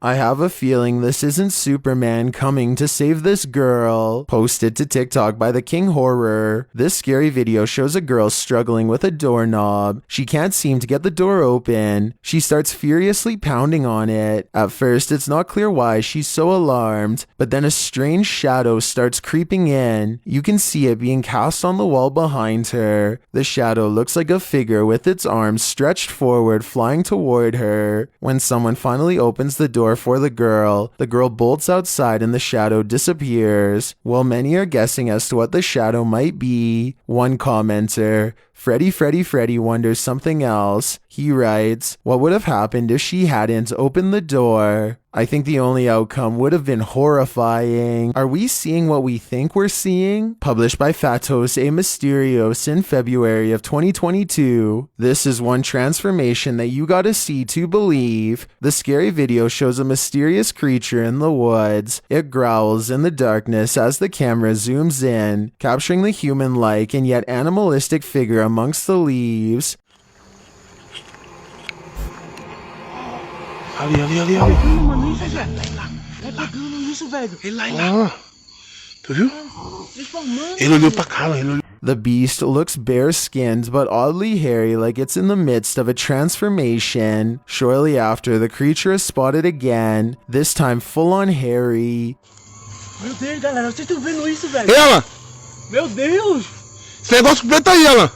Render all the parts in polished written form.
I have a feeling this isn't Superman coming to save this girl. Posted to TikTok by the King Horror. This scary video shows a girl struggling with a doorknob. She can't seem to get the door open. She starts furiously pounding on it. At first, it's not clear why she's so alarmed, but then a strange shadow starts creeping in. You can see it being cast on the wall behind her. The shadow looks like a figure with its arms stretched forward, flying toward her. When someone finally opens the door for the girl bolts outside and the shadow disappears. While many are guessing as to what the shadow might be, one commenter, Freddy wonders something else. He writes, what would have happened if she hadn't opened the door? I think the only outcome would have been horrifying. Are we seeing what we think we're seeing? Published by Fatos A Mysterios in February of 2022. This is one transformation that you gotta see to believe. The scary video shows a mysterious creature in the woods. It growls in the darkness as the camera zooms in, capturing the human-like and yet animalistic figure amongst the leaves. Ali. Mano, isso, velho. Vai pegando isso, velho. Ele lá. Tu viu? Ele olhou pra cá, ele olhou. The beast looks bare-skinned but oddly hairy, like it's in the midst of a transformation. Shortly after, the creature is spotted again, this time full-on hairy. Meu Deus, galera, vocês estão vendo isso, velho? Ei, Alan! Meu Deus! Esse negócio preto aí, Alan!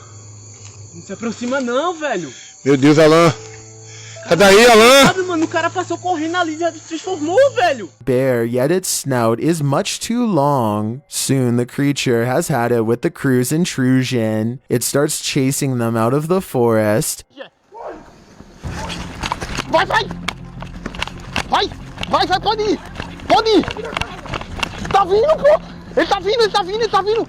Não se aproxima não, velho. Meu Deus, Alan! Cadê aí, Alan? Sabe, mano, o cara passou correndo ali e já se transformou, velho. Bare, yet its snout is much too long. Soon, the creature has had it with the crew's intrusion. It starts chasing them out of the forest. Vai, pode ir! Tá vindo, pô! Ele tá vindo!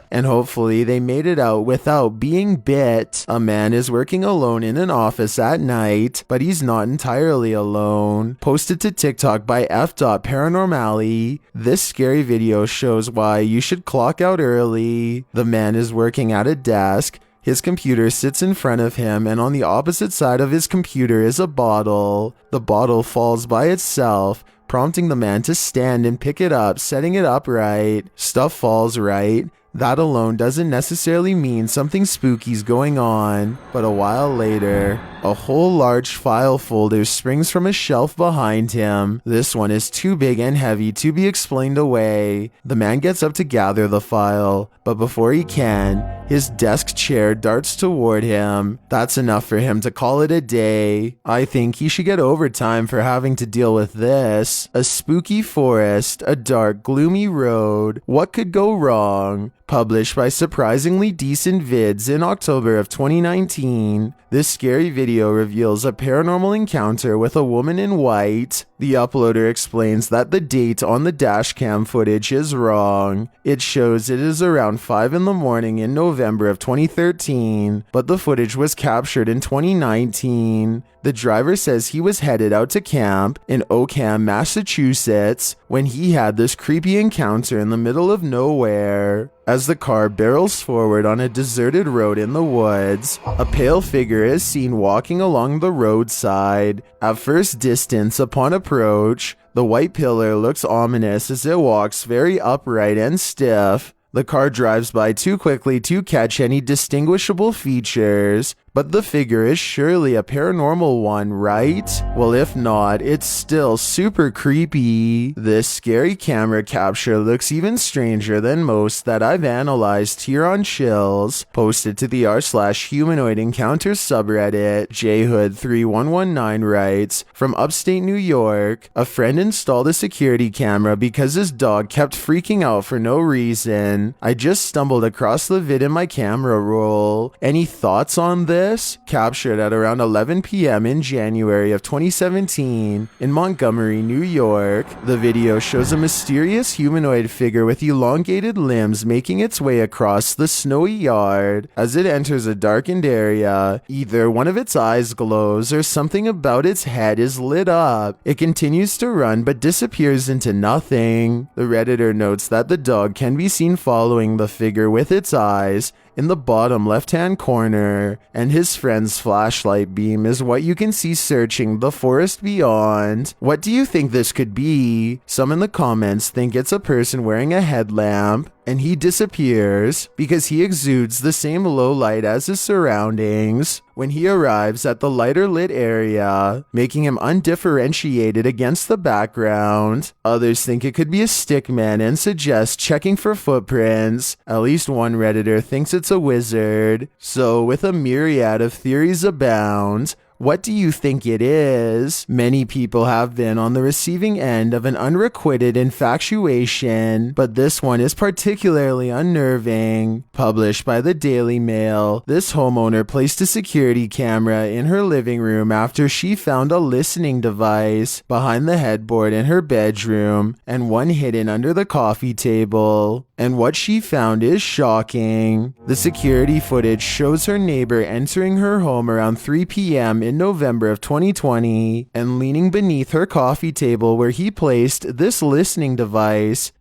And hopefully they made it out without being bit. A man is working alone in an office at night, but he's not entirely alone. Posted to TikTok by F.Paranormally. This scary video shows why you should clock out early. The man is working at a desk. His computer sits in front of him, and on the opposite side of his computer is a bottle. The bottle falls by itself, prompting the man to stand and pick it up, setting it upright. Stuff falls right. That alone doesn't necessarily mean something spooky's going on, but a while later, a whole large file folder springs from a shelf behind him. This one is too big and heavy to be explained away. The man gets up to gather the file, but before he can, his desk chair darts toward him. That's enough for him to call it a day. I think he should get overtime for having to deal with this. A spooky forest, a dark, gloomy road. What could go wrong? Published by Surprisingly Decent Vids in October of 2019. This scary video reveals a paranormal encounter with a woman in white. The uploader explains that the date on the dashcam footage is wrong. It shows it is around 5 in the morning in November of 2013, but the footage was captured in 2019. The driver says he was headed out to camp in Oakham, Massachusetts, when he had this creepy encounter in the middle of nowhere. As the car barrels forward on a deserted road in the woods, a pale figure is seen walking along the roadside. At first distance, upon approach, the white pillar looks ominous as it walks very upright and stiff. The car drives by too quickly to catch any distinguishable features, but the figure is surely a paranormal one, right? Well, if not, it's still super creepy. This scary camera capture looks even stranger than most that I've analyzed here on Chills. Posted to the r/humanoid encounters subreddit, jhood3119 writes, from upstate New York, a friend installed a security camera because his dog kept freaking out for no reason. I just stumbled across the vid in my camera roll. Any thoughts on this? Captured at around 11 p.m. in January of 2017 in Montgomery, New York. The video shows a mysterious humanoid figure with elongated limbs making its way across the snowy yard. As it enters a darkened area, either one of its eyes glows or something about its head is lit up. It continues to run but disappears into nothing. The Redditor notes that the dog can be seen following the figure with its eyes, in the bottom left-hand corner, and his friend's flashlight beam is what you can see searching the forest beyond. What do you think this could be? Some in the comments think it's a person wearing a headlamp, and he disappears because he exudes the same low light as his surroundings when he arrives at the lighter lit area, making him undifferentiated against the background. Others think it could be a stickman and suggest checking for footprints. At least one Redditor thinks it's a wizard. So with a myriad of theories abound, what do you think it is? Many people have been on the receiving end of an unrequited infatuation, but this one is particularly unnerving. Published by the Daily Mail, this homeowner placed a security camera in her living room after she found a listening device behind the headboard in her bedroom and one hidden under the coffee table. And what she found is shocking. The security footage shows her neighbor entering her home around 3 p.m. in November of 2020 and leaning beneath her coffee table where he placed this listening device.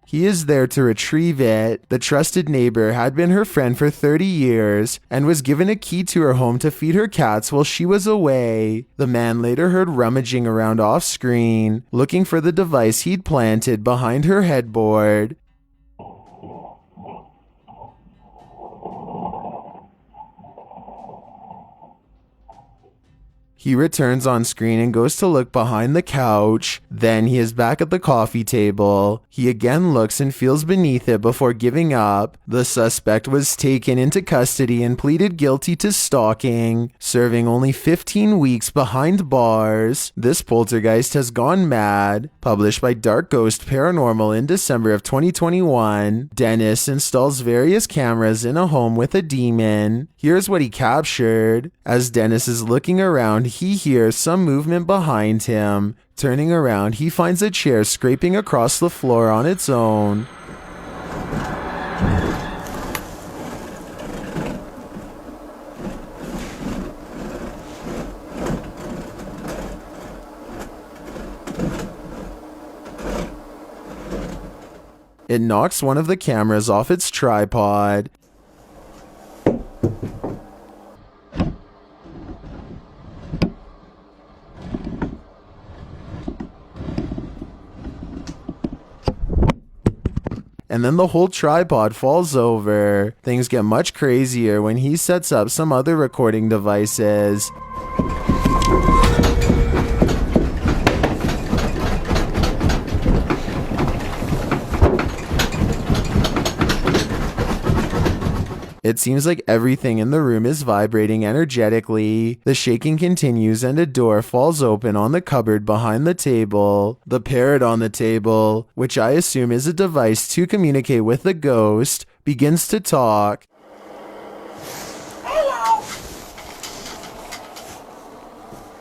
He is there to retrieve it. The trusted neighbor had been her friend for 30 years and was given a key to her home to feed her cats while she was away. The man later heard rummaging around off screen, looking for the device he'd planted behind her headboard. He returns on screen and goes to look behind the couch. Then he is back at the coffee table. He again looks and feels beneath it before giving up. The suspect was taken into custody and pleaded guilty to stalking, serving only 15 weeks behind bars. This poltergeist has gone mad. Published by Dark Ghost Paranormal in December of 2021. Dennis installs various cameras in a home with a demon. Here's what he captured. As Dennis is looking around, he hears some movement behind him. Turning around, he finds a chair scraping across the floor on its own. It knocks one of the cameras off its tripod. And then the whole tripod falls over. Things get much crazier when he sets up some other recording devices. It seems like everything in the room is vibrating energetically. The shaking continues and a door falls open on the cupboard behind the table. The parrot on the table, which I assume is a device to communicate with the ghost, begins to talk. Hello.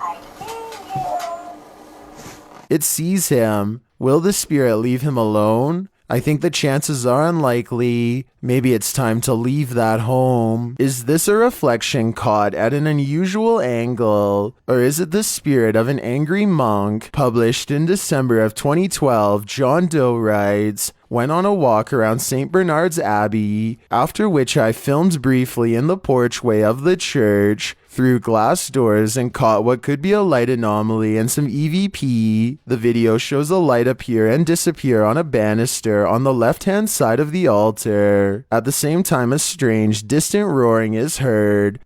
I hear you. It sees him. Will the spirit leave him alone? I think the chances are unlikely. Maybe it's time to leave that home. Is this a reflection caught at an unusual angle? Or is it the spirit of an angry monk? Published in December of 2012, John Doe writes, "Went on a walk around St. Bernard's Abbey, after which I filmed briefly in the porchway of the church, through glass doors and caught what could be a light anomaly and some EVP. The video shows a light appear and disappear on a banister on the left-hand side of the altar. At the same time, a strange, distant roaring is heard.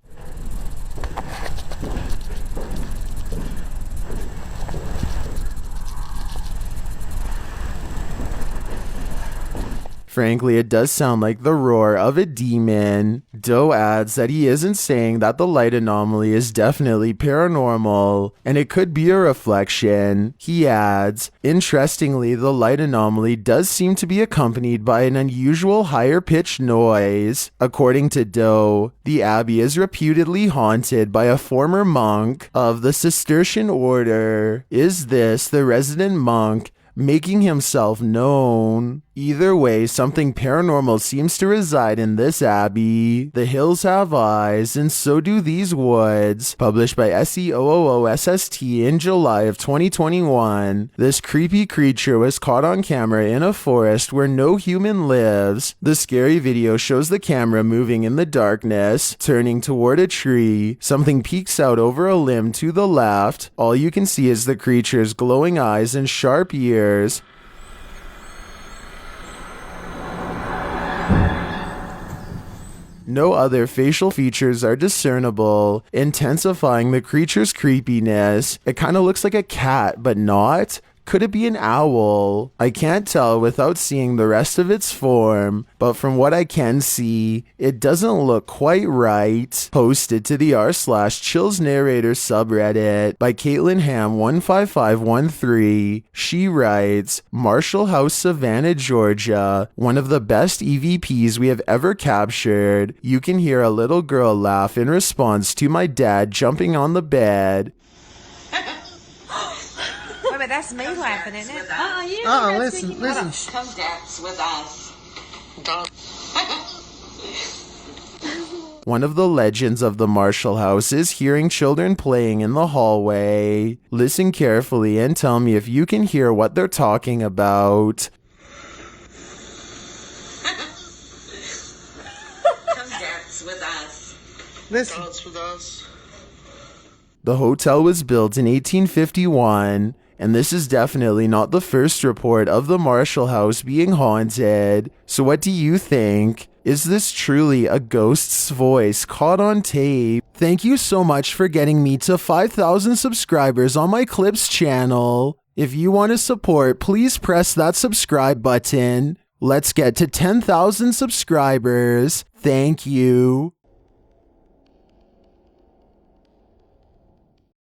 Frankly, it does sound like the roar of a demon." Doe adds that he isn't saying that the light anomaly is definitely paranormal, and it could be a reflection. He adds, "Interestingly, the light anomaly does seem to be accompanied by an unusual higher-pitched noise." According to Doe, the abbey is reputedly haunted by a former monk of the Cistercian order. Is this the resident monk making himself known? Either way, something paranormal seems to reside in this abbey. The hills have eyes, and so do these woods. Published by SEOOOSST in July of 2021. This creepy creature was caught on camera in a forest where no human lives. The scary video shows the camera moving in the darkness, turning toward a tree. Something peeks out over a limb to the left. All you can see is the creature's glowing eyes and sharp ears. No other facial features are discernible, intensifying the creature's creepiness. It kind of looks like a cat, but not. Could it be an owl? I can't tell without seeing the rest of its form, but from what I can see, it doesn't look quite right. Posted to the r/chills narrator subreddit by Caitlin Ham 15513. She writes, Marshall House, Savannah, Georgia, one of the best EVPs we have ever captured. You can hear a little girl laugh in response to my dad jumping on the bed. Wait, but that's me laughing, isn't it? Listen. Come dance with us. One of the legends of the Marshall House is hearing children playing in the hallway. Listen carefully and tell me if you can hear what they're talking about. Come dance with us. Listen. Dance with us. The hotel was built in 1851, and this is definitely not the first report of the Marshall House being haunted. So what do you think? Is this truly a ghost's voice caught on tape? Thank you so much for getting me to 5,000 subscribers on my Clips channel. If you want to support, please press that subscribe button. Let's get to 10,000 subscribers. Thank you.